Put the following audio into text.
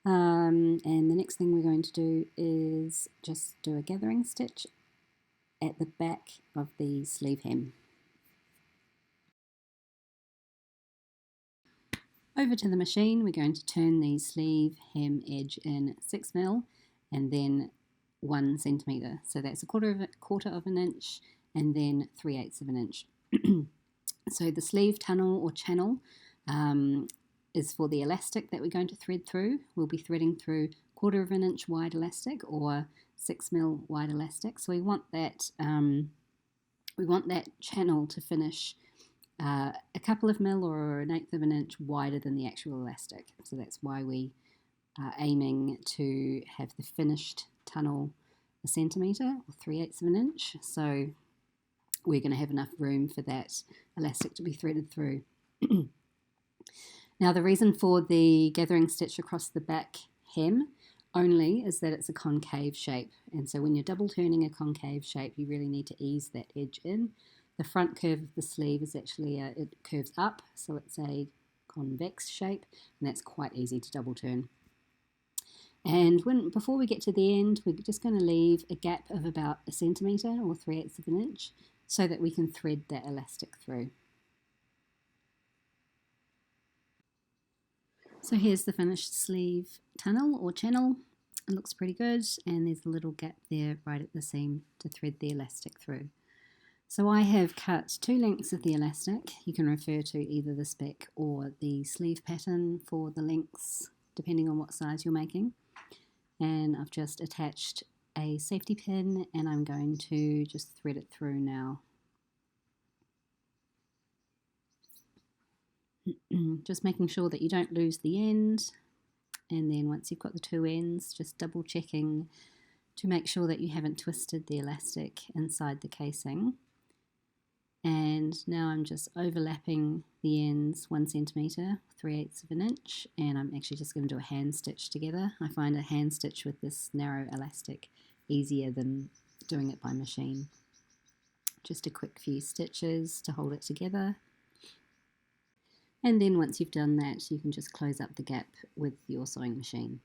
And the next thing we're going to do is just do a gathering stitch at the back of the sleeve hem. Over to the machine, we're going to turn the sleeve hem edge in 6mm and then 1 centimetre. So that's a quarter of an inch and then 3/8 of an inch. So the sleeve tunnel or channel is for the elastic that we're going to thread through. We'll be threading through quarter of an inch wide elastic or 6mm wide elastic. So we want that channel to finish a couple of mil or 1/8 of an inch wider than the actual elastic. So that's why we are aiming to have the finished tunnel 1 centimetre or 3/8 of an inch. So we're going to have enough room for that elastic to be threaded through. Now the reason for the gathering stitch across the back hem only is that it's a concave shape, and so when you're double turning a concave shape you really need to ease that edge in. The front curve of the sleeve is actually, it curves up, so it's a convex shape, and that's quite easy to double turn. And before we get to the end, we're just going to leave a gap of about 1 centimetre or 3/8 of an inch so that we can thread that elastic through. So here's the finished sleeve tunnel or channel. It looks pretty good, and there's a little gap there right at the seam to thread the elastic through. So I have cut 2 lengths of the elastic. You can refer to either the spec or the sleeve pattern for the lengths, depending on what size you're making. And I've just attached a safety pin, and I'm going to just thread it through now. Just making sure that you don't lose the end, and then once you've got the 2 ends, just double checking to make sure that you haven't twisted the elastic inside the casing. And now I'm just overlapping the ends 1 centimetre, 3/8 of an inch, and I'm actually just going to do a hand stitch together. I find a hand stitch with this narrow elastic easier than doing it by machine. Just a quick few stitches to hold it together. And then once you've done that, you can just close up the gap with your sewing machine.